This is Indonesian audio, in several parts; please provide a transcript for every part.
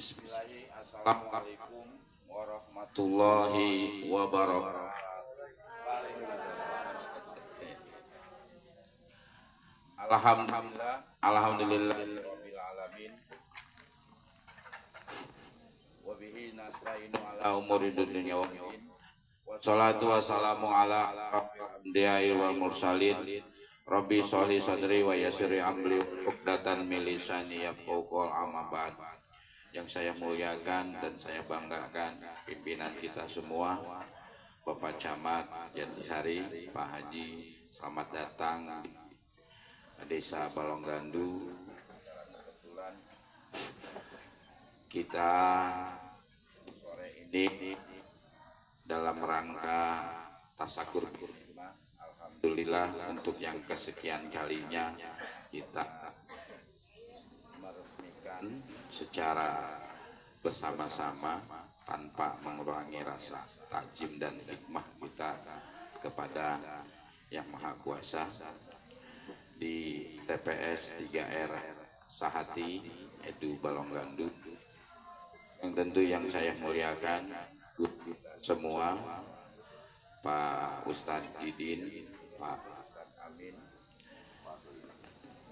Bismillahirrahmanirrahim. Assalamualaikum warahmatullahi wabarakatuh. Alhamdulillahirabbil alamin. Wa bihi nasta'inu ala umuri dunya waddin. Wassalatu wassalamu ala anbiya'i wal mursalin. Rabbi sholli sadri wa yassir amri uqdatan min lisani yafqahu qawli amma ba'd. Yang saya muliakan dan saya banggakan pimpinan kita semua, Bapak Camat Jatisari, Pak Haji, selamat datang Desa Balonggandu. Kebetulan kita sore ini dalam rangka tasakur. Alhamdulillah untuk yang kesekian kalinya kita meresmikan secara bersama-sama tanpa mengurangi rasa takjim dan hikmah kita kepada Yang Maha Kuasa di TPS 3R Sahati Edu Balonggandu. Yang tentu yang saya muliakan semua, Pak Ustadz Didin, Pak Ustadz Amin,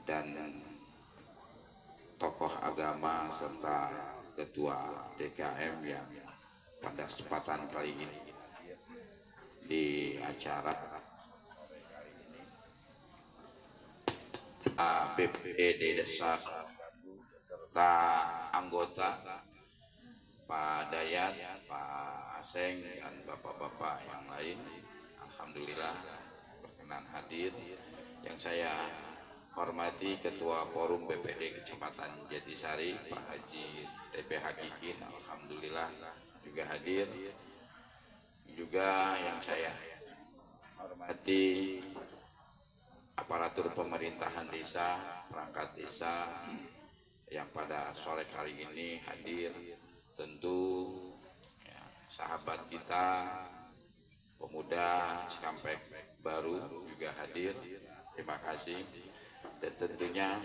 dan tokoh agama serta ketua DKM yang pada kesempatan kali ini di acara BPD Desa serta anggota Pak Dayat, Pak Aseng, dan bapak-bapak yang lain. Alhamdulillah berkenan hadir. Yang saya hormati Ketua Forum BPD Kecamatan Jatisari, Pak Haji TP Hakikin, alhamdulillah juga hadir. Juga yang saya hormati aparatur pemerintahan desa, perangkat desa yang pada sore hari ini hadir. Tentu ya, sahabat kita pemuda Cikampek baru juga hadir. Terima kasih. Dan tentunya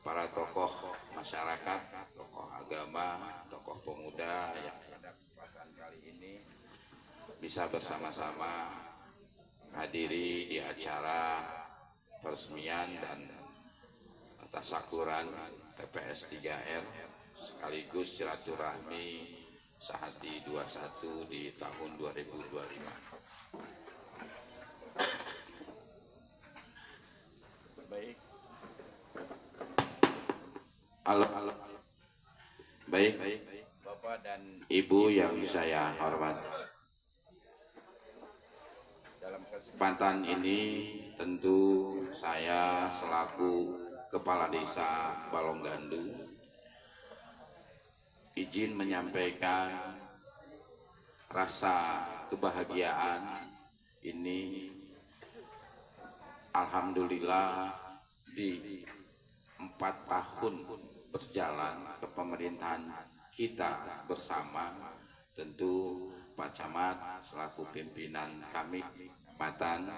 para tokoh masyarakat, tokoh agama, tokoh pemuda yang pada kesempatan kali ini bisa bersama-sama hadiri di acara peresmian dan tasakuran TPS 3R sekaligus silaturahmi Sahati 21 di tahun 2025. Baik. Halo. Baik, Bapak dan Ibu yang saya hormati. Dalam kesempatan ini tentu saya selaku Kepala Desa Balonggandu izin menyampaikan rasa kebahagiaan ini. Alhamdulillah di 4 tahun berjalan kepemerintahan kita bersama, tentu Pak Camat selaku pimpinan kami kecamatan,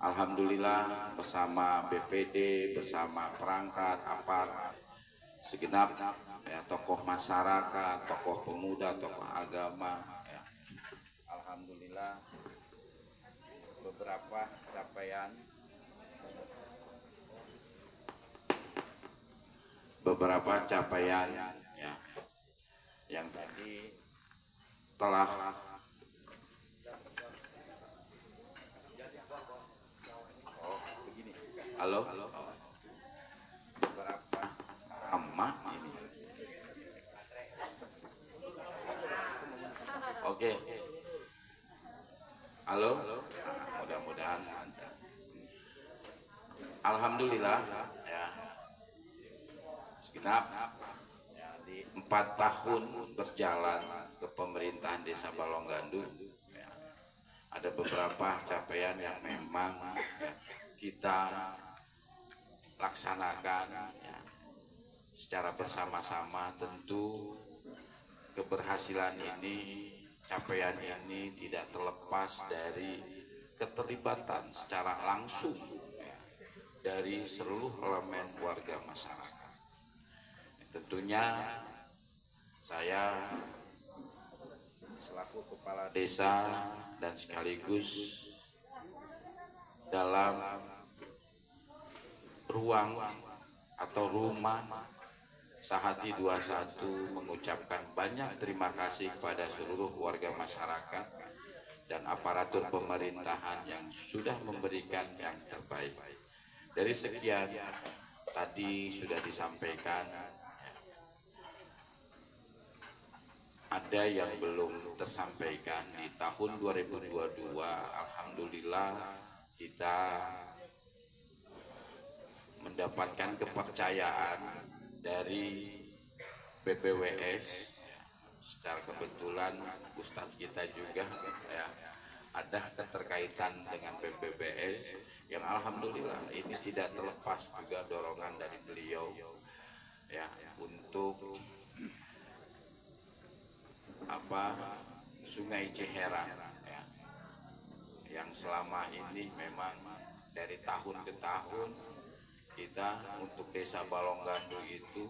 alhamdulillah bersama BPD, bersama perangkat aparat, segenap ya, tokoh masyarakat, tokoh pemuda, tokoh agama ya. Alhamdulillah beberapa capaian ya yang tadi telah begini. Halo, beberapa sama ini. Oke. Halo. Nah, mudah-mudahan lancar. Alhamdulillah ya. Segenap ya, di 4 tahun berjalan kepemerintahan Desa Balonggandu ya, ada beberapa capaian yang memang ya, kita laksanakan ya, secara bersama-sama. Tentu keberhasilan ini, capaian ini tidak terlepas dari keterlibatan secara langsung ya, dari seluruh elemen warga masyarakat. Tentunya saya selaku kepala desa dan sekaligus dalam ruang atau rumah Sahati 21 mengucapkan banyak terima kasih kepada seluruh warga masyarakat dan aparatur pemerintahan yang sudah memberikan yang terbaik. Dari sekian tadi sudah disampaikan, ada yang belum tersampaikan. Di tahun 2022 alhamdulillah kita mendapatkan kepercayaan dari BPWS. Secara kebetulan Ustadz kita juga ya ada keterkaitan dengan BPWS yang alhamdulillah ini tidak terlepas juga dorongan dari beliau ya untuk Sungai Ciherang ya, yang selama ini memang dari tahun ke tahun kita untuk desa Balonggando itu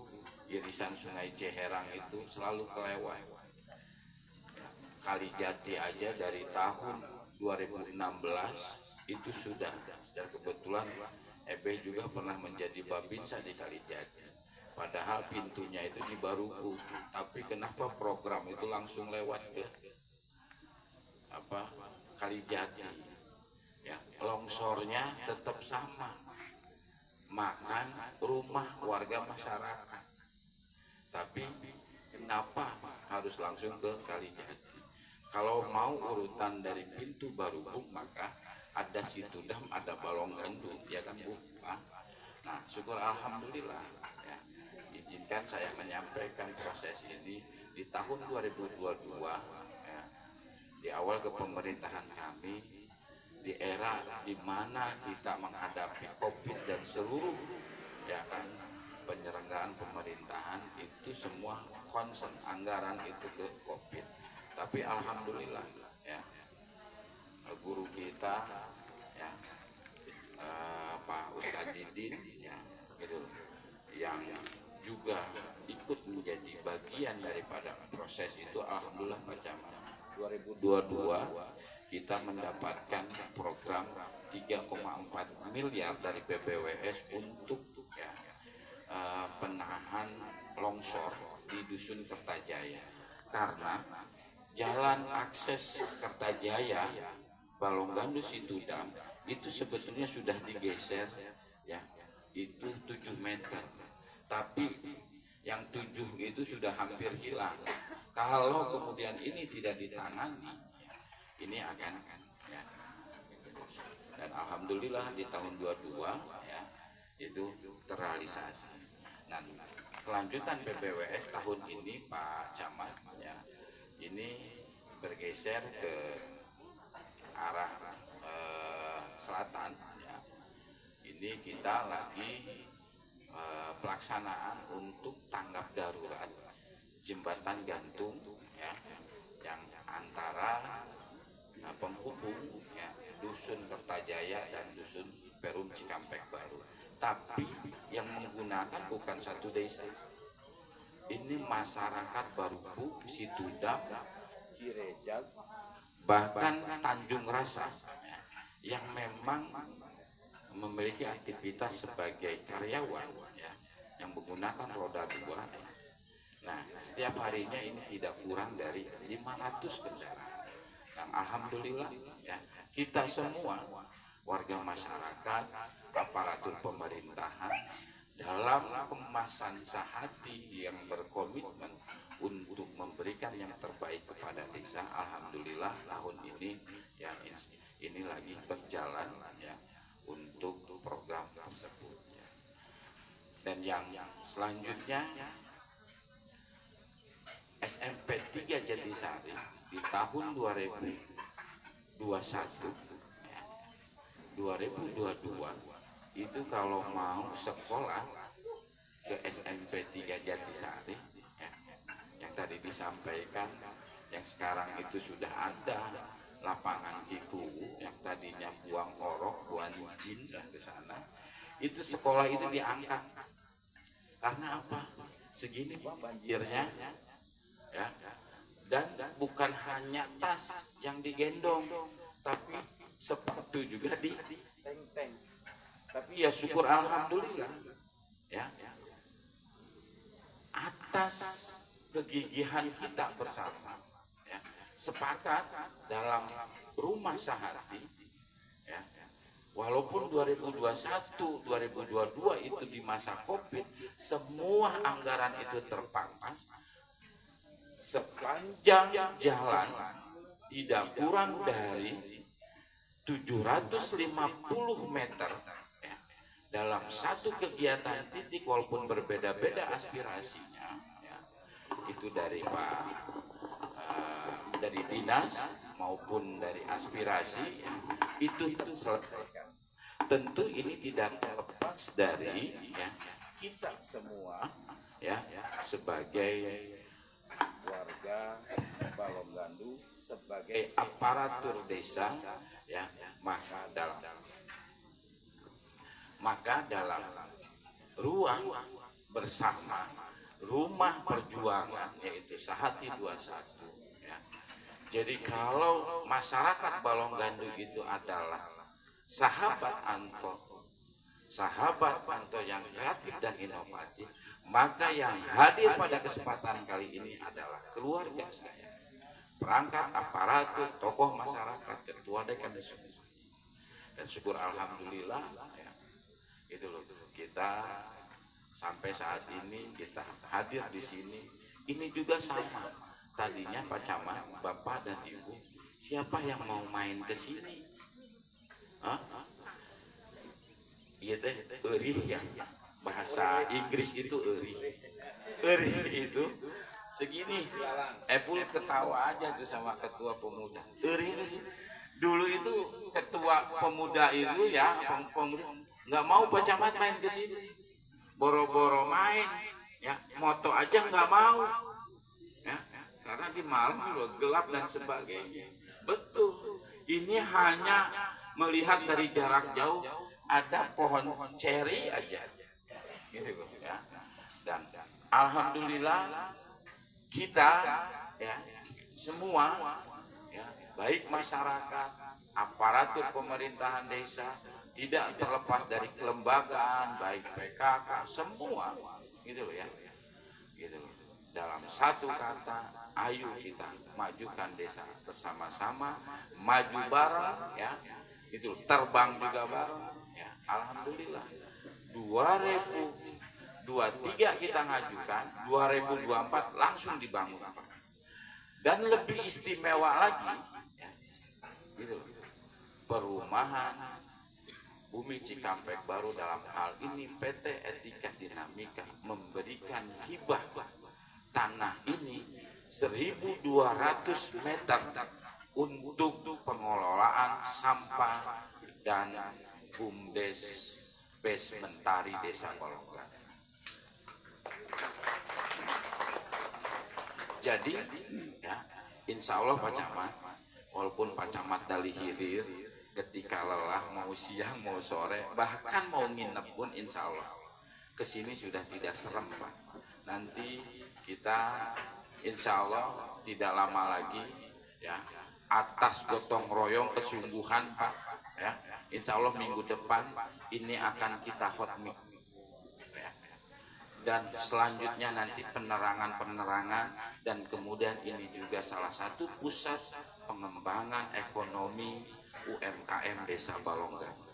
irisan Sungai Ciherang itu selalu kelewat ya, Kalijati aja dari tahun 2016 itu sudah. Secara kebetulan Ebeh juga pernah menjadi babinsa di Kalijati, padahal pintunya itu di Barugu, tapi kenapa program itu langsung lewat ke Kalijati ya, longsornya tetap sama, makan rumah warga masyarakat, tapi kenapa harus langsung ke Kalijati? Kalau mau urutan dari pintu Barugu maka ada Situdam, ada Balonggando ya kan Bu. Nah syukur alhamdulillah ya, izinkan saya menyampaikan proses ini di tahun 2022 ya, di awal kepemerintahan kami, di era di mana kita menghadapi COVID dan seluruh ya kan penyelenggaraan pemerintahan itu semua concern anggaran itu ke COVID. Tapi alhamdulillah ya guru kita ya Pak Ustadz Didin ya gitu, yang juga ikut menjadi bagian daripada proses itu, alhamdulillah Pak Camat 2022 kita mendapatkan program 3,4 miliar dari BPWS untuk ya, penahan longsor di Dusun Kertajaya, karena jalan akses Kertajaya Balonggando Situdam itu sebetulnya sudah digeser ya, itu 7 meter, tapi yang 7 itu sudah hampir hilang. Kalau kemudian ini tidak ditangani ya, ini akan ya, dan alhamdulillah di tahun 22 ya itu terrealisasi. Nah kelanjutan BPWS tahun ini Pak Camat ya, ini bergeser ke arah selatan ya. Ini kita lagi pelaksanaan untuk tanggap darurat jembatan gantung ya, yang antara penghubung ya, Dusun Kertajaya dan Dusun Perum Cikampek Baru. Tapi yang menggunakan bukan satu desa, ini masyarakat Barugu, Situdam, Cirejag, bahkan Tanjung Rasa ya, yang memang memiliki aktivitas sebagai karyawan ya, yang menggunakan roda 2 ya. Nah setiap harinya ini tidak kurang dari 500 kendaraan. Yang alhamdulillah ya, kita semua warga masyarakat, aparatur pemerintahan dalam kemasan Sahati yang berkomitmen untuk memberikan yang terbaik kepada desa, alhamdulillah tahun ini ya ini lagi berjalan ya untuk program tersebut ya. Dan yang selanjutnya SMP 3 Jatisari di tahun 2021 ya, 2022 itu kalau mau sekolah ke SMP 3 Jatisari ya, yang tadi disampaikan, yang sekarang itu sudah ada lapangan Kiku yang tadinya buang orok, buang jin ke sana, itu sekolah itu diangkat. Karena apa? Segini banjirnya ya. Dan bukan hanya tas yang digendong, tapi sepatu juga di teng-teng. Tapi ya syukur alhamdulillah ya atas kegigihan kita bersama ya, sepakat dalam rumah sehati ya. Walaupun 2021, 2022 itu di masa Covid, semua anggaran itu terpangkas sepanjang jalan tidak kurang dari 750 meter ya, dalam satu kegiatan titik walaupun berbeda-beda aspirasinya ya, itu dari dari dinas maupun dari aspirasi ya, itu selesaikan. Tentu ini tidak terlepas dari ya, kita semua ya sebagai warga Balonggandu, sebagai aparatur desa ya, maka dalam ruang bersama rumah perjuangan yaitu Sehati 21 ya. Jadi kalau masyarakat Balonggandu itu adalah sahabat Anto yang kreatif dan inovatif, maka yang hadir pada kesempatan kali ini adalah keluarga saya, perangkat aparatur, tokoh masyarakat, ketua dekan desa. Dan syukur alhamdulillah ya, itu loh, kita sampai saat ini kita hadir di sini. Ini juga sama. Tadinya Pak Camat, Bapak dan Ibu, siapa yang mau main ke sini? Iya teh, eurih ya. Bahasa Inggris itu eurih. Eurih itu segini. Epul ketawa aja tuh sama ketua pemuda. Eurih itu sih. Dulu itu ketua pemuda itu ya, pemuda nggak mau Pak Camat main ke sini. Boro-boro main, ya, moto aja nggak mau. Ya, karena di malam udah gelap dan sebagainya. Betul. Ini hanya melihat dari jarak jauh ada pohon ceri aja, gitu ya. Dan alhamdulillah kita ya semua ya, baik masyarakat, aparatur pemerintahan desa, tidak terlepas dari kelembagaan, baik PKK, semua, gitu loh ya, gitu loh. Dalam satu kata, ayo kita majukan desa bersama-sama, maju bareng ya, itu terbang juga bareng ya. Alhamdulillah 2023 kita ngajukan, 2024 langsung dibangun Pak. Dan lebih istimewa lagi ya, gitu loh, perumahan Bumi Cikampek Baru dalam hal ini PT Etika Dinamika memberikan hibah tanah ini 1.200 meter untuk pengelolaan sampah dan BUMDes Mentari Desa Balonggandu. Jadi ya, insya Allah Pak Camat, walaupun Pak Camat dari hilir, ketika lelah mau siang mau sore bahkan mau nginep pun insya Allah kesini sudah tidak serem Pak. Nanti kita insya Allah tidak lama lagi ya, atas gotong royong kesungguhan Pak ya, insya Allah minggu depan ini akan kita hotmik ya. Dan selanjutnya nanti penerangan dan kemudian ini juga salah satu pusat pengembangan ekonomi UMKM Desa Balonggandu.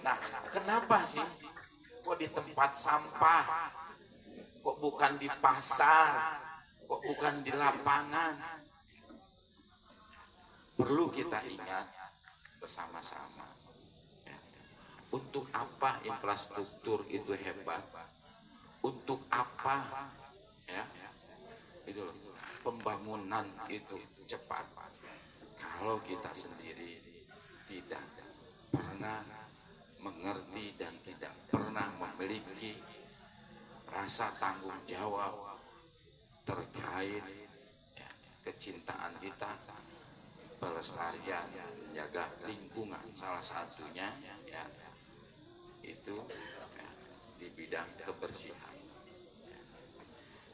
Nah, kenapa sih kok di tempat sampah, kok bukan di pasar, kok bukan di lapangan? Perlu kita ingat bersama-sama ya. Untuk apa infrastruktur itu hebat? Untuk apa ya, itu loh, pembangunan itu cepat kalau kita sendiri tidak pernah mengerti dan tidak pernah memiliki rasa tanggung jawab terkait ya, kecintaan kita, pelestarian, menjaga lingkungan, salah satunya ya itu ya, di bidang kebersihan.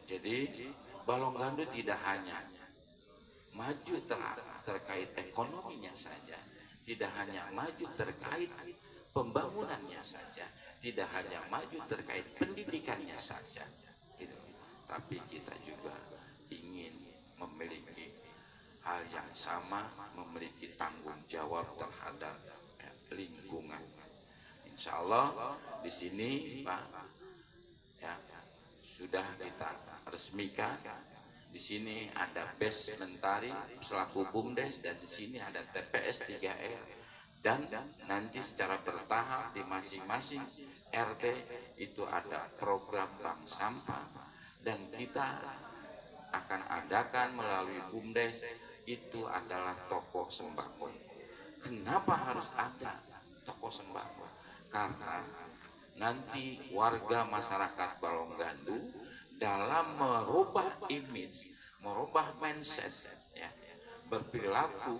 Jadi Balongandu tidak hanya maju terkait ekonominya saja, tidak hanya maju terkait pembangunannya saja, tidak hanya maju terkait pendidikannya saja, gitu. Tapi kita juga ingin memiliki hal yang sama, memiliki tanggung jawab terhadap lingkungan. Insya Allah di sini Pak, ya, sudah kita resmikan. Di sini ada BES Mentari selaku BUMDes, dan di sini ada TPS 3R, dan nanti secara bertahap di masing-masing RT itu ada program bank sampah, dan kita akan adakan melalui BUMDes itu adalah toko sembako. Kenapa harus ada toko sembako? Karena nanti warga masyarakat Balongandu dalam merubah image, merubah mindset, ya, berperilaku,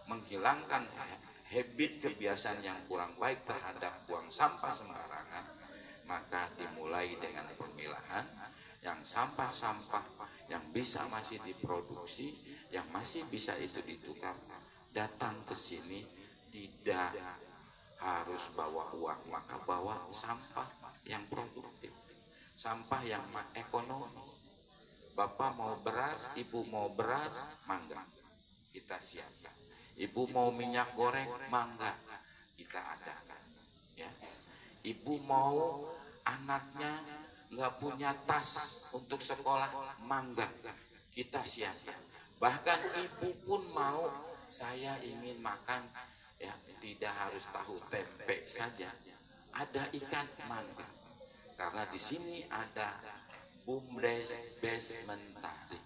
menghilangkan habit kebiasaan yang kurang baik terhadap buang sampah sembarangan, maka dimulai dengan pemilahan yang sampah-sampah yang bisa masih diproduksi, yang masih bisa itu ditukar, datang ke sini tidak harus bawa uang, maka bawa sampah yang produktif, sampah yang ekonomis. Bapak mau beras, ibu mau beras, mangga, kita siapkan. Ibu mau minyak goreng, mangga, kita adakan. Ya. Ibu mau anaknya nggak punya tas untuk sekolah, mangga, kita siapkan. Bahkan ibu pun mau, saya ingin makan, ya, tidak harus tahu tempe saja, ada ikan, mangga. Karena di sini ada BUMDes Mentari.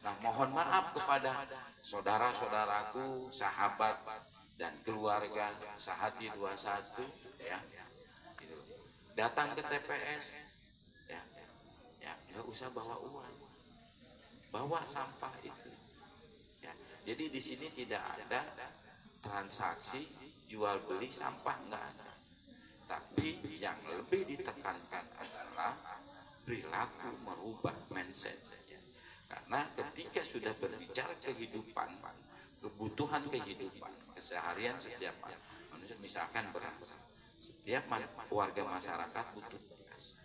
Nah, mohon maaf kepada saudara-saudaraku, sahabat dan keluarga Sahati 21, ya, gitu. Datang ke TPS, ya, nggak usah bawa uang, bawa sampah itu. Ya, jadi di sini tidak ada transaksi jual beli sampah, nggak ada. Tapi yang lebih ditekankan adalah perilaku, merubah mindset. Karena ketika sudah berbicara kehidupan, kebutuhan kehidupan, keseharian setiap manusia, misalkan beras, setiap warga masyarakat butuh beras.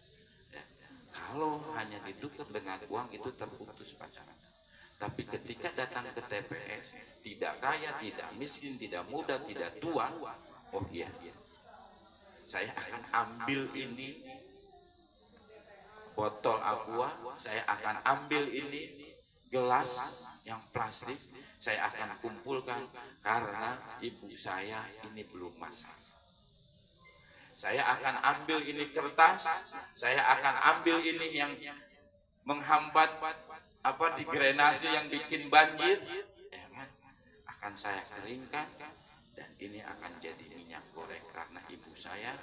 Ya. Kalau hanya ditukar dengan uang itu terputus pacaran. Tapi ketika datang ke TPS, tidak kaya, tidak miskin, tidak muda, tidak tua, oh iya, saya akan ambil ini botol aqua, saya akan ambil ini gelas yang plastik, saya akan kumpulkan karena ibu saya ini belum masak. Saya akan ambil ini kertas, saya akan ambil ini yang menghambat di drainase yang bikin banjir, ya kan? Akan saya keringkan, dan ini akan jadi minyak goreng karena ibu saya,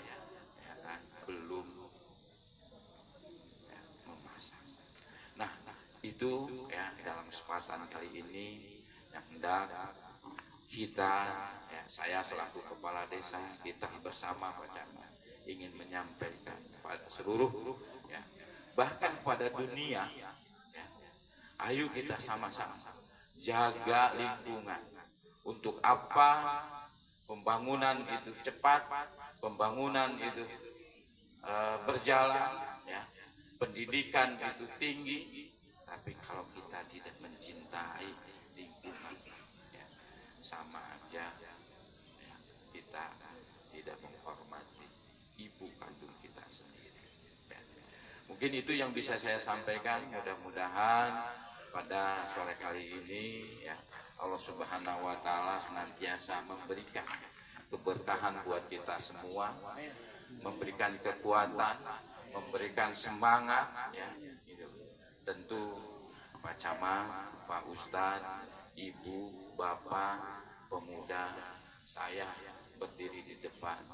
ya kan, belum, ya, memasak. Nah, itu ya dalam kesempatan kali ini yang hendak kita, ya, saya selaku kepala desa, kita bersama Pak Camat ingin menyampaikan pada seluruh, ya, bahkan pada dunia, ya, ayo kita sama-sama jaga lingkungan. Untuk apa pembangunan itu cepat, pembangunan itu berjalan, ya, pendidikan itu tinggi, tapi kalau kita tidak mencintai lingkungan, ya, sama aja, ya, kita tidak menghormati ibu kandung kita sendiri. Ya. Mungkin itu yang bisa saya sampaikan. Mudah-mudahan pada sore kali ini, ya, Allah Subhanahu wa Ta'ala senantiasa memberikan keberkahan buat kita semua, memberikan kekuatan, memberikan semangat, ya, gitu. Tentu Pak Camat, Pak Ustadz, Ibu, Bapak, pemuda, saya berdiri di depan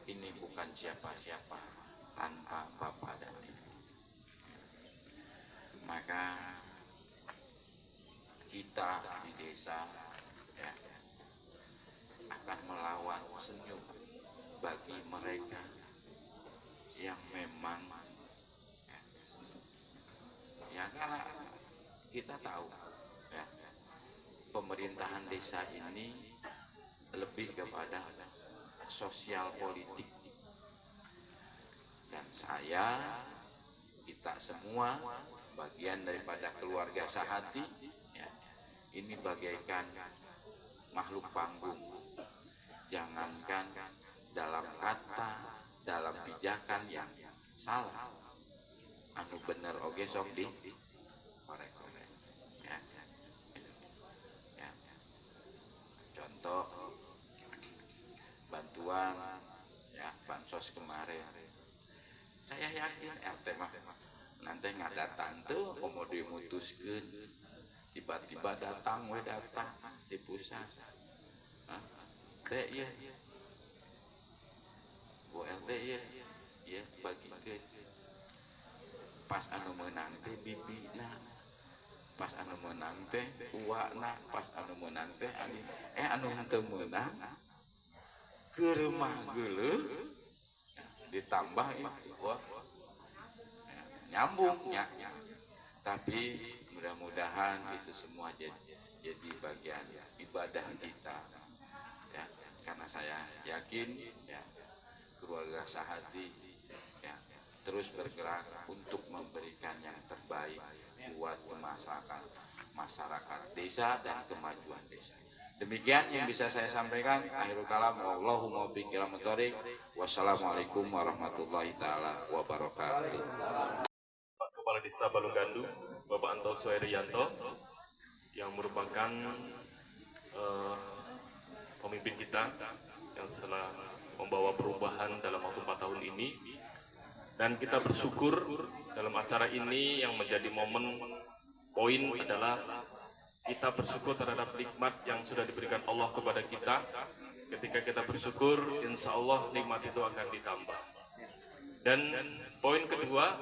ini bukan siapa-siapa tanpa Bapak dan Ibu. Maka kita di desa, ya, akan melawan senyum bagi mereka yang memang ya karena kita tahu ya, pemerintahan desa ini lebih kepada sosial politik, dan kita semua bagian daripada keluarga Sahati ya, ini bagaikan makhluk panggung. Jangankan dalam kata, dalam pijakan yang salah, anu bener oge sok di korek-korek ya. Ya. Contoh bantuan ya, bansos kemarin, saya yakin RT mah nanti ngadatang tuh komodi mutuskeun, tiba-tiba datang di pusat teh ya Bu RT ya bagikeun pas anu meunang teh bibina, pas anu meunang teh uwana, pas anu meunang teh anu teu meunang keur mah geuleuh ditambah itu wah ya, nyambung ya. Tapi mudah-mudahan itu semua jadi bagian ibadah kita ya, karena saya yakin ya keluarga Sahati ya terus bergerak untuk memberikan yang terbaik buat masyarakat desa dan kemajuan desa. Demikian yang bisa saya sampaikan. Akhirul kalam, Allahumma biqil muthariq. Wassalamualaikum warahmatullahi taala wabarakatuh. Pak Kepala Desa Balonggandu, Bapak Anto Suherianto, yang merupakan pemimpin kita yang telah membawa perubahan dalam waktu 4 tahun ini. Dan kita bersyukur dalam acara ini yang menjadi momen poin adalah kita bersyukur terhadap nikmat yang sudah diberikan Allah kepada kita. Ketika kita bersyukur, insya Allah nikmat itu akan ditambah. Dan poin kedua,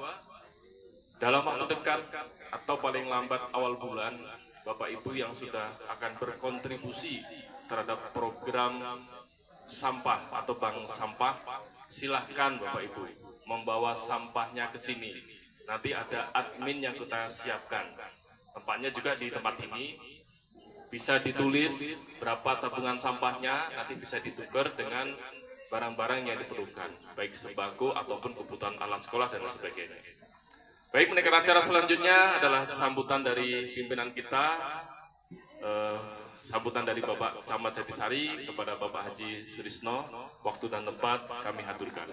dalam waktu dekat atau paling lambat awal bulan, Bapak Ibu yang sudah akan berkontribusi terhadap program sampah atau bank sampah, silahkan Bapak Ibu membawa sampahnya ke sini. Nanti ada admin yang kita siapkan. Tempatnya juga di tempat ini, bisa ditulis berapa tabungan sampahnya, nanti bisa ditukar dengan barang-barang yang diperlukan, baik sembako ataupun kebutuhan alat sekolah dan sebagainya. Baik, menaikkan acara selanjutnya adalah sambutan dari pimpinan kita, sambutan dari Bapak Camat Jatisari kepada Bapak Haji Surisno. Waktu dan tempat kami haturkan.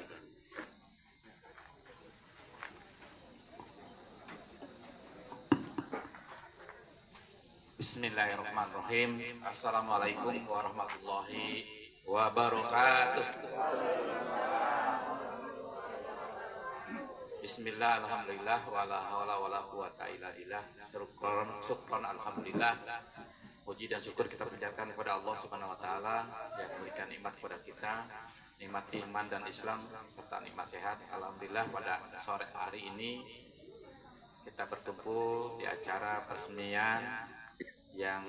Bismillahirrahmanirrahim. Assalamualaikum warahmatullahi wabarakatuh. Bismillah, alhamdulillah, wala hawla wala quwata illa billah. Syukron, alhamdulillah. Puji dan syukur kita panjatkan kepada Allah Subhanahu wa taala yang memberikan nikmat kepada kita, nikmat iman dan Islam serta nikmat sehat. Alhamdulillah pada sore hari ini kita berkumpul di acara peresmian yang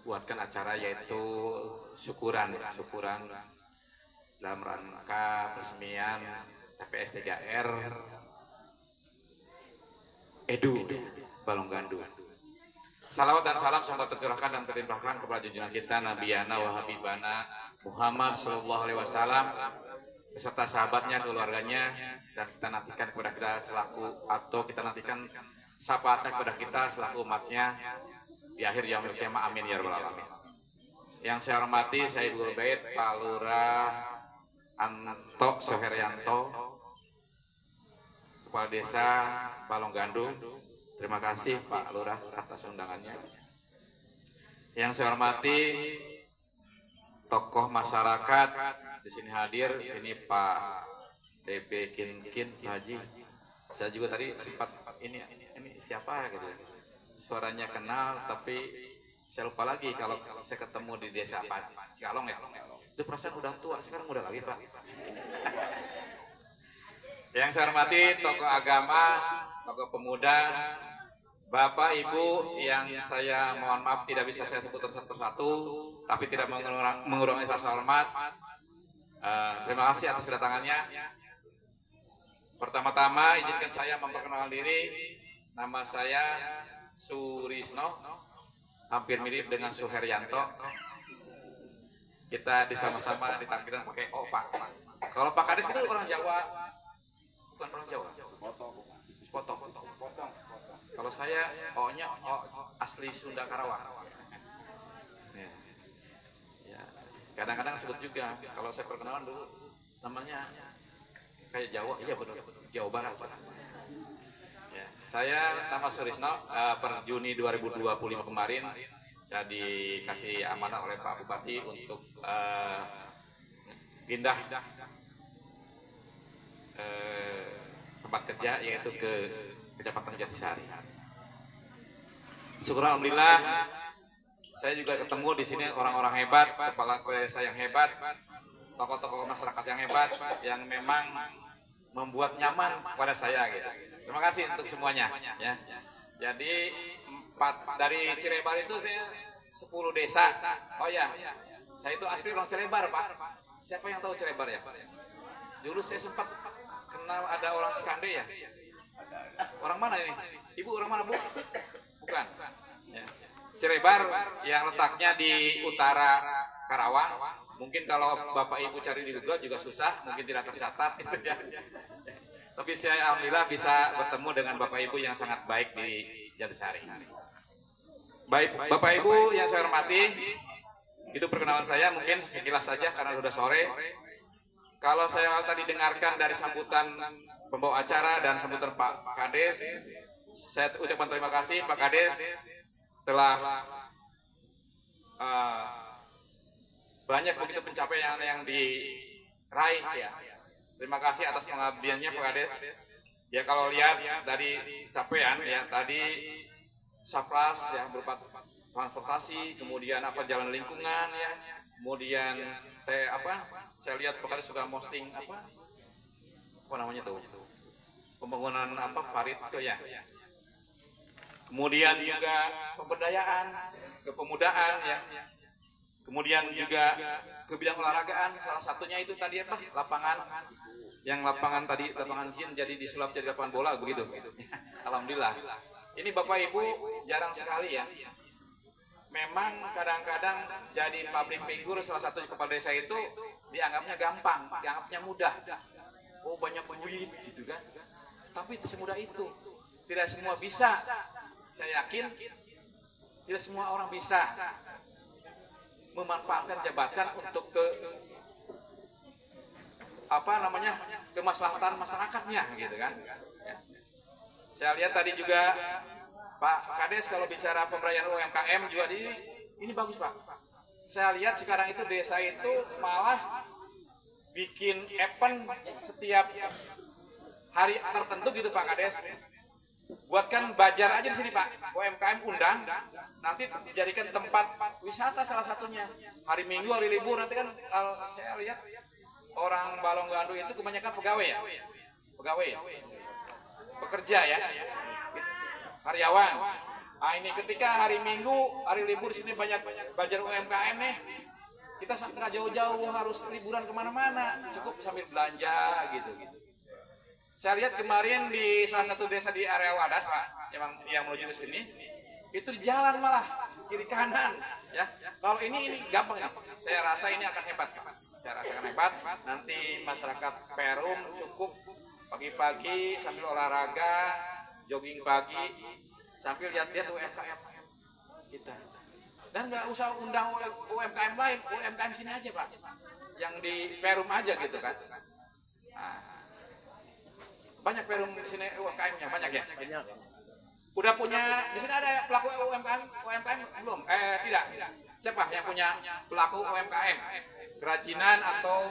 buatkan acara yaitu syukuran dalam rangka peresmian TPS 3R Edu Balonggandu. Salawat dan salam semoga tercurahkan dan terlimpahkan kepada junjungan kita Nabiyana wa Habibana Muhammad sallallahu alaihi wasallam beserta sahabatnya, keluarganya, dan kita nantikan kepada kita selaku, atau kita nantikan syafaatnya kepada kita selaku umatnya di akhir yaumil qiyamah, amin ya rabbal alamin. Yang saya hormati Sayyid Guru Bait Pak Lurah Anto Suherianto, Kepala Desa Balonggandu. Terima kasih Pak Lurah atas undangannya. Yang saya hormati tokoh masyarakat di sini hadir, ini Pak TB Kin Haji. Saya juga tadi sempat ini siapa ya gitu, suaranya kenal tapi saya lupa lagi kalau saya ketemu di desa apa Cikalong ya, itu perasaan udah tua, sekarang udah lagi Pak. Yang saya hormati tokoh agama, tokoh pemuda, Bapak Ibu yang saya mohon maaf tidak bisa saya sebutkan satu persatu, tapi tidak mengurangi rasa hormat. Terima kasih atas kedatangannya. Pertama-tama izinkan saya memperkenalkan diri. Nama saya Surisno, hampir mirip dengan Suheryanto. Kita sama-sama ditampilkan pakai Pak. Kalau Pak Kades itu orang Jawa, bukan orang Jawa. Sepotong. Kalau saya O-nya asli Sunda Karawang. Ya. Kadang-kadang sebut juga. Kalau saya perkenalan dulu namanya kayak Jawa, iya benar, Jawa Barat. Ya. Saya nama Surisno, per Juni 2025 kemarin saya dikasih amanah oleh Pak Bupati untuk pindah tempat kerja, yaitu ke Kecamatan Jatisari. Syukur alhamdulillah, saya juga ketemu di sini orang-orang hebat, kepala desa yang hebat, tokoh-tokoh masyarakat yang hebat, yang memang membuat nyaman kepada saya gitu. Terima kasih untuk semuanya ya. Jadi dari Cilebar itu saya 10 desa. Oh ya, saya itu asli orang Cilebar, Pak. Siapa yang tahu Cilebar ya? Dulu saya sempat kenal ada orang Cikande ya. Orang mana ini? Ibu orang mana, Bu? Bukan. Ya. Cilebar yang letaknya di utara Karawang. Mungkin kalau Bapak Ibu cari di Google juga susah, mungkin tidak tercatat gitu ya. Tapi saya alhamdulillah bisa bertemu dengan Bapak Ibu yang sangat baik di Jatisari. Baik, Bapak Ibu yang saya hormati, itu perkenalan saya, mungkin sekilas saja karena sudah sore. Kalau saya tadi dengarkan dari sambutan pembawa acara dan sambutan Pak Kades, saya ucapkan terima kasih Pak Kades telah banyak begitu pencapaian yang diraih ya. Terima kasih atas pengabdiannya Pak Kades. Ya kalau lihat dari capaian ya tadi Sapras ya berupa transportasi, kemudian jalan lingkungan ya, kemudian saya lihat Pak Kades sudah posting apa namanya tuh, pembangunan parit itu ya. Kemudian juga pemberdayaan, kepemudaan ya. Kemudian juga ke bidang olahragaan, salah satunya itu tadi lapangan jin jadi disulap jadi lapangan bola begitu. Alhamdulillah. Ini Bapak Ibu jarang sekali ya. Memang kadang-kadang jadi public figure salah satunya kepala desa itu dianggapnya gampang, dianggapnya mudah. Oh banyak duit gitu kan. Tapi tidak semudah itu. Tidak semua bisa. Saya yakin tidak semua orang bisa memanfaatkan jabatan untuk kemaslahatan masyarakatnya gitu kan. Ya. Saya lihat tadi juga Pak Kades kalau bicara pemberdayaan UMKM juga ini bagus Pak. Saya lihat sekarang itu desa itu malah bikin event setiap hari tertentu gitu Pak Kades. Buatkan bajar aja di sini Pak, UMKM undang, nanti dijadikan tempat wisata salah satunya. Hari Minggu, hari libur nanti kan saya lihat orang Balonggando itu kebanyakan pegawai ya, pekerja ya, karyawan. Nah ini ketika hari Minggu, hari libur di sini banyak bajar UMKM nih, kita nggak jauh-jauh harus liburan kemana-mana, cukup sambil belanja gitu. Saya lihat kemarin di salah satu desa di area Wadas Pak, yang menuju ke sini, itu di jalan malah kiri kanan, ya. Kalau ini gampang nih. Saya rasa ini akan hebat, Pak. Saya rasa akan hebat. Nanti masyarakat Perum cukup pagi-pagi sambil olahraga, jogging pagi, sambil lihat-lihat UMKM kita. Dan nggak usah undang UMKM lain, UMKM sini aja Pak, yang di Perum aja gitu kan. Nah, banyak Perum di sini UMKM-nya banyak ya. Udah punya di sini ada pelaku UMKM belum? Tidak. Siapa yang punya pelaku UMKM? Kerajinan atau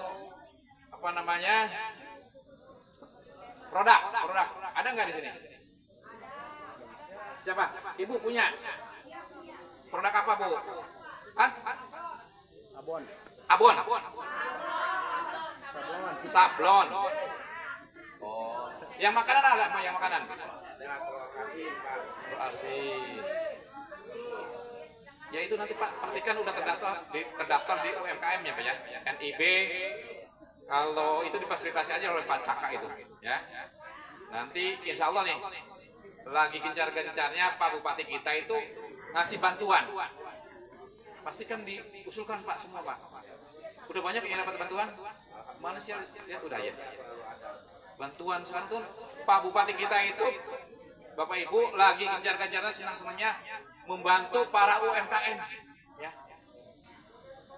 produk? Ada nggak di sini? Siapa? Ibu punya? Produk apa Bu? Abon. Sablon. Oh, yang makanan ada apa? Yang makanan? Asin. Ya itu nanti Pak pastikan udah terdaftar di UMKM-nya Pak ya. NIB kalau itu difasilitasi aja oleh Pak Caka itu, ya. Nanti insya Allah nih, lagi gencar-gencarnya Pak Bupati kita itu ngasih bantuan. Pastikan diusulkan Pak semua Pak. Udah banyak yang dapat bantuan? Mana sih? Ya udah ya. Bantuan sekarang tuh Pak Bupati kita itu, Bapak Ibu lagi gencar-gencarnya senang-senangnya membantu para UMKM. Ya.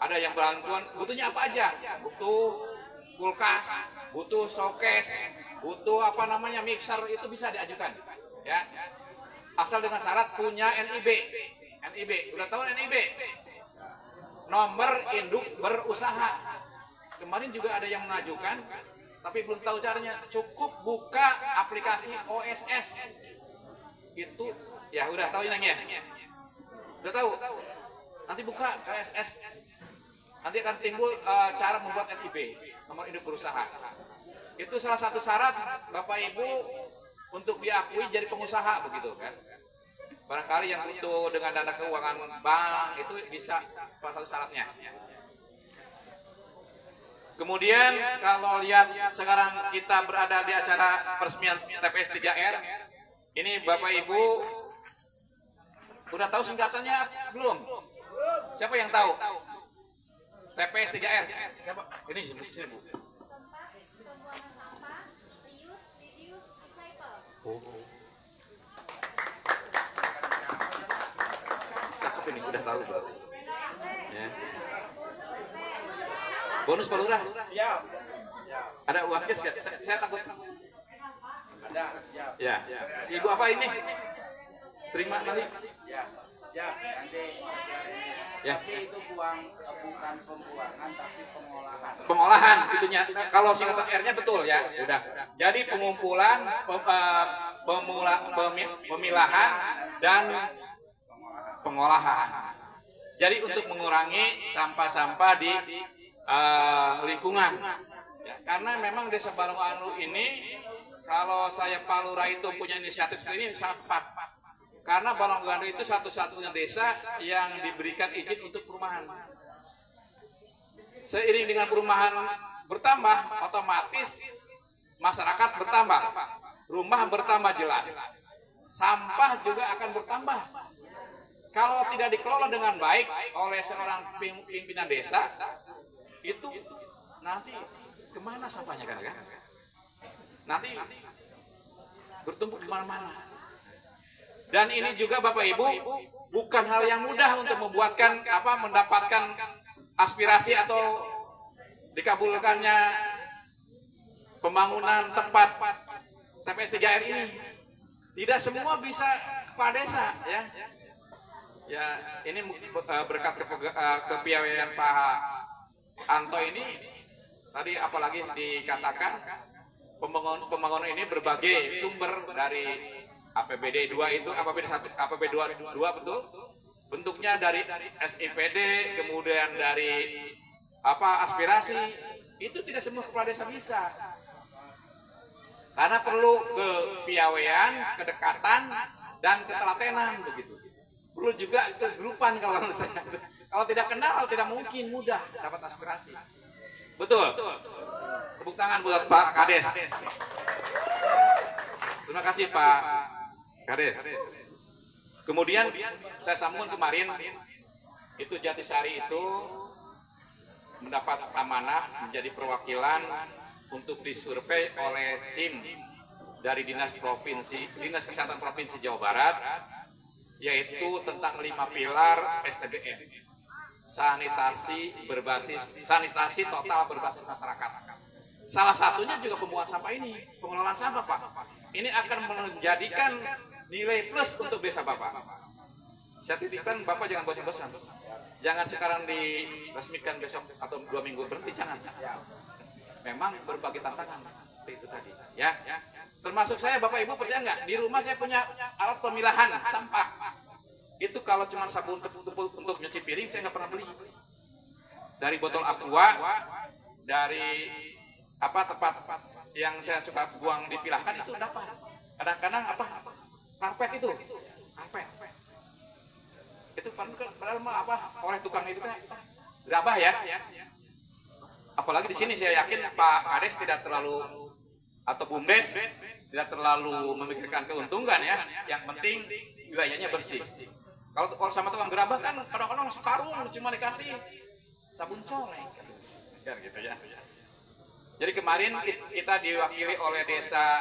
Ada yang bantuan, butuhnya apa aja? Butuh kulkas, butuh showcase, butuh mixer, itu bisa diajukan, ya. Asal dengan syarat punya NIB. NIB, udah tahu NIB? Nomor induk berusaha. Kemarin juga ada yang mengajukan, tapi belum tahu caranya. Cukup buka aplikasi OSS. Itu, ya udah tahu ini ya. Udah tahu? Nanti buka OSS. Nanti akan timbul cara membuat NIB, nomor induk berusaha. Itu salah satu syarat Bapak Ibu untuk diakui jadi pengusaha begitu kan. Barangkali yang butuh dengan dana keuangan bank itu bisa salah satu syaratnya. Kemudian kalau lihat sekarang kita berada di acara peresmian TPS 3R, ini Bapak Ibu udah tahu singkatannya belum? Siapa yang tahu? TPS 3R. Siapa? Ini sini Bu. Tempat pembuangan sampah, reuse, reduce, recycle. Cakep ini, udah tahu berarti. Ya. Bonus Pak Lurah. Siap. Ada uang cash nggak? Saya takut. Ada, siap. Ya. Si Ibu apa ini? Terima nanti. Ya, siap. Nanti Ya. itu bukan pembuangan tapi pengolahan. Pengolahan itunya. Kalau singkatan R-nya betul ya. Udah. Jadi pengumpulan, pemilahan dan pengolahan. Jadi untuk mengurangi sampah-sampah di lingkungan. Ya, karena memang Desa Balonganlu ini, kalau saya Pak Lurah itu punya inisiatif seperti ini sangat tepat. Karena Balonganlu itu satu-satunya desa yang diberikan izin untuk perumahan. Seiring dengan perumahan bertambah, otomatis masyarakat bertambah, rumah bertambah jelas, sampah juga akan bertambah. Kalau tidak dikelola dengan baik oleh seorang pimpinan desa, itu nanti kemana sampahnya kan? Nanti bertumpuk di mana-mana. Dan ini juga Bapak Ibu bukan hal yang mudah untuk mendapatkan aspirasi atau dikabulkannya pembangunan tempat TPS 3R ini. Tidak semua bisa kepala desa ya. Ya, ini berkat kepiawaian Pak Anto ini tadi apalagi dikatakan pembangunan ini berbagai sumber dari APBD 2 itu, APBD 1, APBD 2 betul. Bentuknya dari SIPD, kemudian dari aspirasi. Itu tidak semua kepala desa bisa. Karena perlu kepiawaian, kedekatan dan ketelatenan begitu. Perlu juga kegrupan kalau saya. Kalau tidak kenal tidak mungkin mudah dapat aspirasi. Betul. Tepuk tangan buat Pak Kades. Terima kasih Pak Kades. Kemudian saya sambung kemarin itu Jatisari itu mendapat amanah menjadi perwakilan untuk disurvei oleh tim dari Dinas Kesehatan Provinsi Jawa Barat, yaitu tentang 5 pilar STBM. Sanitasi total berbasis masyarakat. Salah satunya juga pembuangan sampah ini, pengelolaan sampah Pak. Ini akan menjadikan nilai plus untuk desa Bapak. Saya titipkan Bapak jangan bosan-bosan. Jangan sekarang diresmikan besok atau 2 minggu berhenti, jangan. Memang berbagai tantangan seperti itu tadi. Ya. Termasuk saya Bapak Ibu percaya nggak? Di rumah saya punya alat pemilahan sampah. Itu kalau cuma sabun tepuk-tepuk untuk nyuci piring saya nggak pernah beli. Dari botol aqua, dari tempat yang saya suka buang dipilahkan itu dapat. Kadang-kadang karpet itu, karpet. Itu padahal oleh tukang itu kan gerabah ya. Apalagi di sini saya yakin Pak Kades tidak terlalu atau Bumdes tidak terlalu memikirkan keuntungan ya. Yang penting wilayahnya bersih. Kalau sama tukang gerabah kan kadang-kadang sekarung cuma dikasih sabun colek kan gitu ya. Jadi kemarin kita diwakili oleh desa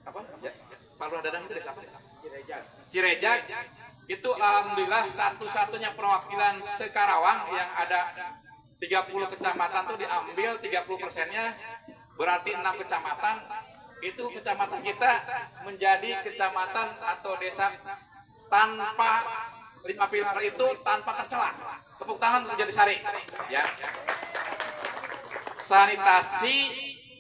apa? Ya, Pak Lurah Dadang itu desa apa? Cirejag. Itu alhamdulillah satu-satunya perwakilan se-Karawang yang ada 30 kecamatan tuh diambil 30%-nya berarti 6 kecamatan. Itu kecamatan kita menjadi kecamatan atau desa tanpa 5 pilar itu tanpa tercela. Tepuk tangan untuk jadi sari ya. Sanitasi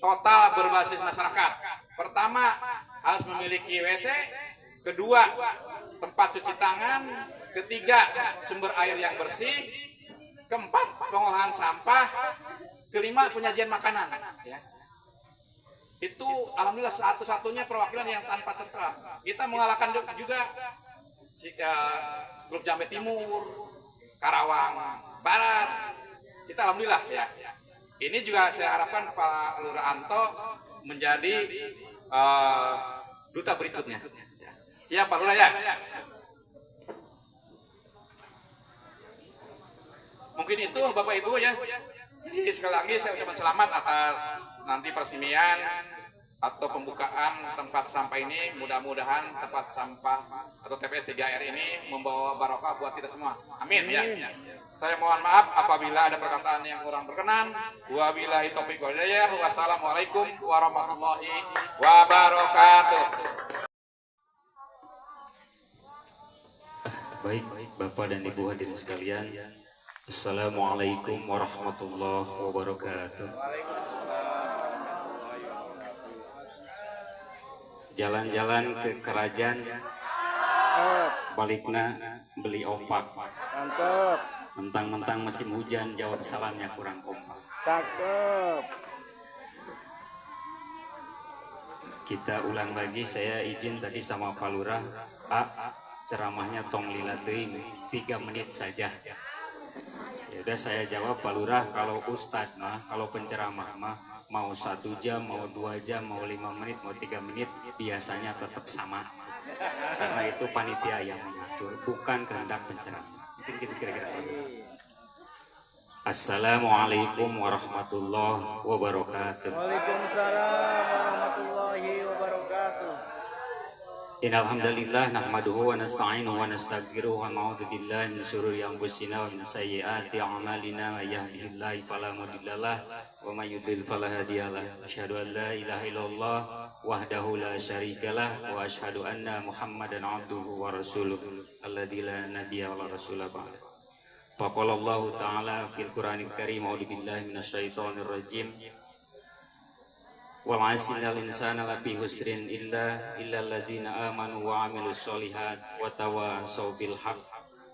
total berbasis masyarakat. Pertama harus memiliki WC, kedua tempat cuci tangan, ketiga sumber air yang bersih, keempat pengolahan sampah, kelima penyajian makanan ya. Itu alhamdulillah satu-satunya perwakilan yang tanpa tercela. Kita mengalahkan juga Grup Jambe Timur, Karawang Barat. Kita alhamdulillah ya. Ini juga saya harapkan Pak Lurah Anto menjadi duta berikutnya. Siap Pak Lurah ya? Mungkin itu Bapak Ibu ya. Jadi sekali lagi saya ucapkan selamat atas nanti peresmian atau pembukaan tempat sampah ini. Mudah-mudahan tempat sampah atau TPS 3R ini membawa barokah buat kita semua. Amin ya. Saya mohon maaf apabila ada perkataan yang kurang berkenan. Wabillahi taufiq wal hidayah. Wassalamualaikum warahmatullahi wabarakatuh. Baik, Bapak dan Ibu hadirin sekalian, Assalamualaikum warahmatullahi wabarakatuh. Jalan-jalan ke kerajaan, balikna beli opak. Mantap. Mentang-mentang musim hujan, jawab salamnya kurang kompak. Cakep. Kita ulang lagi, saya izin tadi sama Pak Lurah, ceramahnya tong lila teuing 3 menit saja. Ya udah saya jawab Pak Lurah, kalau Ustadz mah, kalau penceramah mah mau 1 jam, mau 2 jam, mau 5 menit, mau 3 menit, biasanya tetap sama. Karena itu panitia yang mengatur, bukan kehendak penceramah. Mungkin gitu kira-kira. Assalamualaikum warahmatullahi wabarakatuh. Waalaikumsalam warahmatullahi wabarakatuh. Innal hamdalillah nahmaduhu wa nasta'inuhu wa nastaghfiruhu wa na'udzu billahi min shururi anfusina wa min sayyiati a'malina may yahdihillahu fala mudhillalah wa may yudlil fala hadiyalah. Asyhadu an la ilaha illallah wahdahu la syarikalah wa asyhadu anna Muhammadan abduhu wa rasuluh alladzi la nabiyya wa la rasula ba'da. Faqala Allah ta'ala fil Qur'anil Karim a'udzu billahi minasyaitonir rajim. Wal 'asril insana lafi husrin illa alladzina amanu wa 'amilus sholihat wa tawassaw bil haqq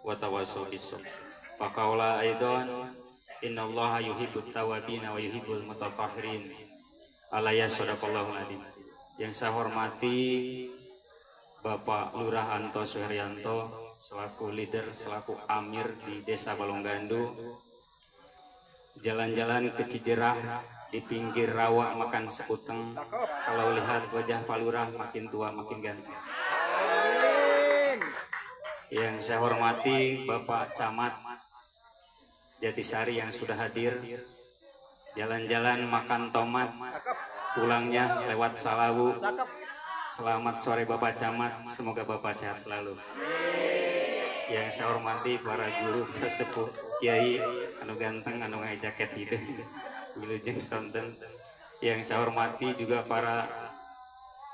wa tawassaw bis sabr. Faqala aidan innallaha yuhibbut tawwabin wa yuhibbul mutatahhirin. Alaya sadaqallahu nadim. Yang saya hormati Bapak Lurah Anto Suharyanto selaku leader, selaku amir di Desa Balonggandu. Jalan-jalan ke Cijerah, di pinggir rawa makan sekuteng. Kalau lihat wajah Pak Lurah makin tua makin ganteng. Yang saya hormati Bapak Camat Jatisari yang sudah hadir. Jalan-jalan makan tomat, pulangnya lewat Salawu. Selamat sore Bapak Camat, semoga Bapak sehat selalu. Yang saya hormati para guru, para sepuh, kiai anu ganteng, anu ngai jaket hidung, wilujeng sonten. Yang saya hormati juga para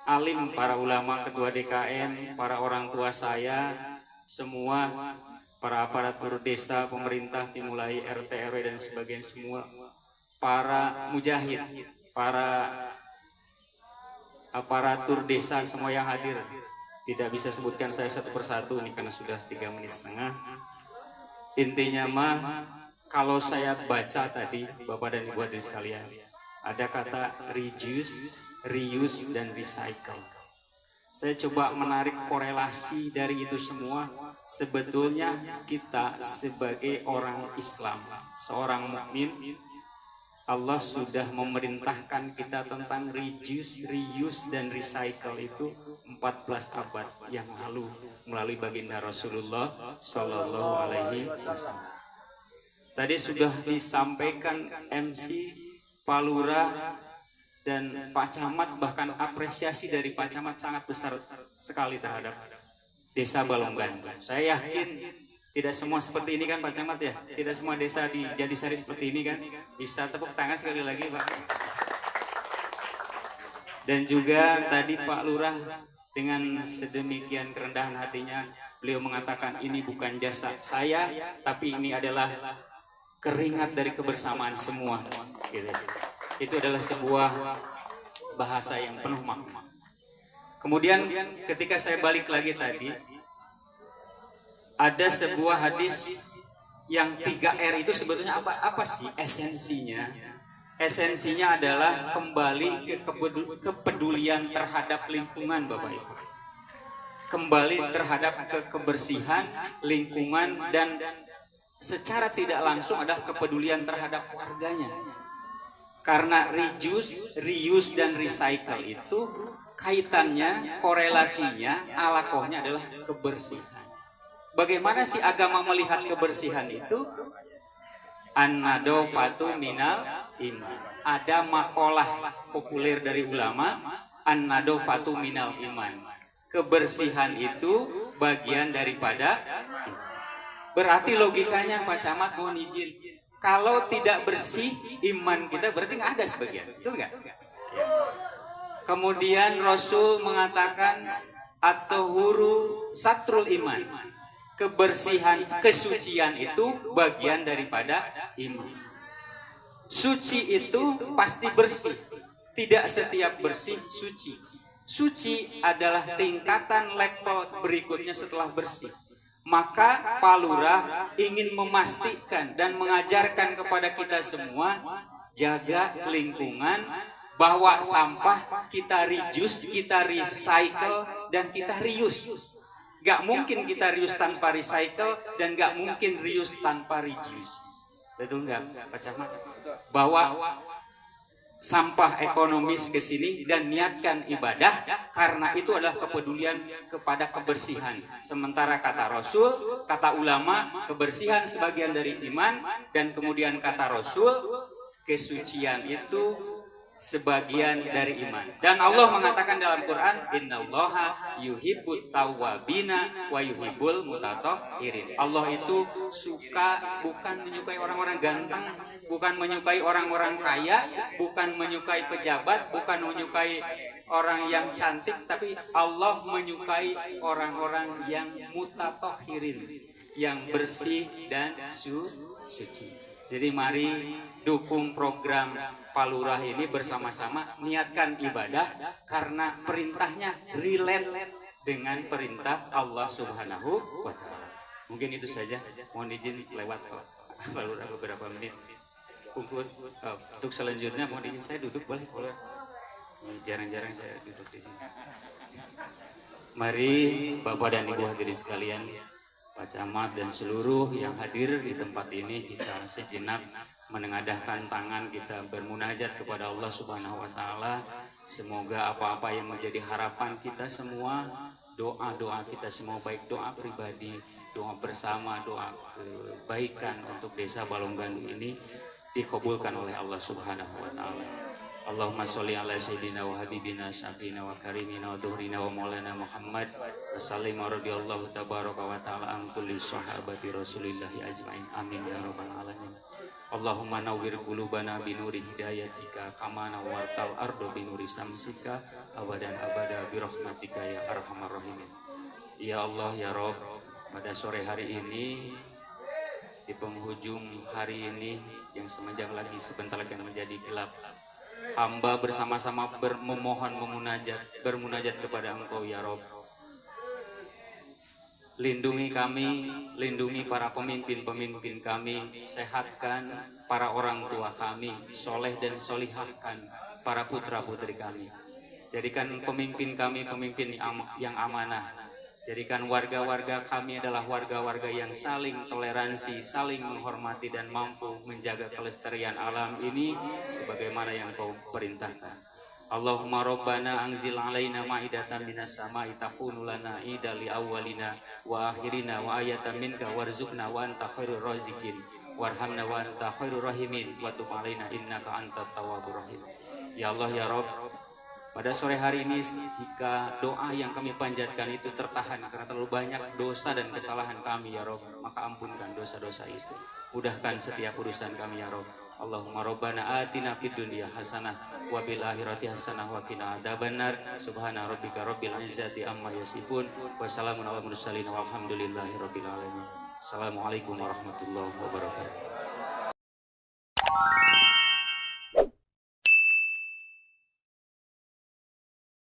alim, para ulama, ketua DKM, para orang tua saya, semua para aparatur desa, pemerintah, dimulai RT RW dan sebagainya, semua para mujahid, para aparatur desa semua yang hadir. Tidak bisa sebutkan saya satu persatu ini karena sudah 3,5 menit. Intinya mah kalau saya baca tadi Bapak dan Ibu hadirin sekalian, ada kata reuse dan recycle. Saya coba menarik korelasi dari itu semua. Sebetulnya kita sebagai orang Islam, seorang mukmin Allah sudah memerintahkan kita tentang reduce, reuse, dan recycle itu 14 abad yang lalu melalui baginda Rasulullah Shallallahu Alaihi Wasallam. Tadi sudah disampaikan MC, Pak Lurah, dan Pak Camat, bahkan apresiasi dari Pak Camat sangat besar sekali terhadap Desa Balonggan. Saya yakin tidak semua seperti ini kan Pak Camat ya? Tidak semua desa di Jatiasari seperti ini kan? Bisa tepuk tangan sekali lagi Pak. Dan juga tadi Pak Lurah dengan sedemikian kerendahan hatinya, beliau mengatakan ini bukan jasa saya, tapi ini adalah keringat dari kebersamaan semua. Gitu. Itu adalah sebuah bahasa yang penuh makna. Kemudian ketika saya balik lagi tadi, ada sebuah hadis yang 3R itu sebetulnya apa sih esensinya? Esensinya adalah kembali ke kepedulian terhadap lingkungan Bapak Ibu. Kembali terhadap kebersihan lingkungan dan secara tidak langsung adalah kepedulian terhadap warganya. Karena reduce, reuse, dan recycle itu kaitannya, korelasinya, alakohnya adalah kebersihan. Bagaimana sih agama melihat kebersihan itu? An-nadofatu minal iman. Ada makalah populer dari ulama, an-nadofatu minal iman. Kebersihan itu bagian daripada iman. Berarti logikanya Pak Camat mohon izin, kalau tidak bersih iman kita berarti nggak ada sebagian, betul nggak? Kemudian Rasul mengatakan at-tuhuru satrul iman, kebersihan, kesucian itu bagian daripada iman. Suci itu pasti bersih, tidak setiap bersih suci. Suci adalah tingkatan level berikutnya setelah bersih. Maka Pak Lurah ingin memastikan dan mengajarkan kepada kita semua, jaga lingkungan, bahwa sampah kita reduce, kita recycle, dan kita reuse. Gak mungkin kita reuse tanpa recycle, dan gak mungkin reuse tanpa reduce. Betul nggak Pak Camat? Bahwa sampah ekonomis ke sini dan niatkan ibadah, karena itu adalah kepedulian kepada kebersihan. Sementara kata Rasul, kata ulama, kebersihan sebagian dari iman, dan kemudian kata Rasul, kesucian itu sebagian dari iman. Dan Allah mengatakan dalam Quran, innallaha yuhibbut tawwabina wa yuhibbul mutatahhirin. Allah itu suka, bukan menyukai orang-orang ganteng, bukan menyukai orang-orang kaya, bukan menyukai pejabat, bukan menyukai orang yang cantik, tapi Allah menyukai orang-orang yang mutatahhirin, yang bersih dan suci. Jadi mari dukung program Pak Lurah ini bersama-sama, niatkan ibadah karena perintahnya relate dengan perintah Allah Subhanahu wa Ta'ala. Mungkin itu saja, mohon izin lewat Pak Lurah beberapa menit. Untuk selanjutnya mohon izin saya duduk, boleh? Jarang-jarang saya duduk di sini. Mari Bapak dan Ibu hadirin sekalian, Pak Camat dan seluruh yang hadir di tempat ini, kita sejenak menengadahkan tangan, kita bermunajat kepada Allah Subhanahu wa Ta'ala. Semoga apa-apa yang menjadi harapan kita semua, doa-doa kita semua, baik doa pribadi, doa bersama, doa kebaikan untuk Desa Balonggan ini dikabulkan oleh Allah Subhanahu wa Ta'ala. Allahumma sholli ala sayyidina wa habibina syafiina wa karimina wa dhuhrina wa maulana Muhammad wa sallim wa radiyallahu tabaraka wa ta'ala an kulli sahabati rasulillahi ajma'in, amin ya rabbal alamin. Allahumma nawwir qulubana binuri hidayatika kama nawwartal ardo binuri samsika abadan abada birahmatika ya arhamar rahimin. Ya Allah ya Rabb, pada sore hari ini, di penghujung hari ini yang semenjak lagi sebentar lagi akan menjadi gelap, hamba bersama-sama memohon bermunajat kepada Engkau ya Rabb. Lindungi kami, lindungi para pemimpin-pemimpin kami, sehatkan para orang tua kami, soleh dan solihahkan para putra-putri kami. Jadikan pemimpin kami pemimpin yang amanah, Jadikan warga-warga kami adalah warga-warga yang saling toleransi, saling menghormati dan mampu menjaga kelestarian alam ini sebagaimana yang Kau perintahkan. Allahumma rabbana anzil alaina ma'idatan minas sama'i takunu lana ida li awwalina wa akhirina wa ayatan minka warzuqna wa anta khairur raziqin warhamna wa anta khairur rahimin wa tub alaina innaka antat tawwabur rahim. Ya Allah ya Rabb, pada sore hari ini jika doa yang kami panjatkan itu tertahan karena terlalu banyak dosa dan kesalahan kami ya Rob, maka ampunkan dosa-dosa itu. Mudahkan setiap urusan kami ya Rob. Allahumma rabbana atina fid dunya hasanah wa bil akhirati hasanah wa qina adzabannar. Subhana rabbika rabbil izzati amma yasifun wa salamun alal mursalin walhamdulillahi rabbil alamin. Assalamualaikum warahmatullahi wabarakatuh.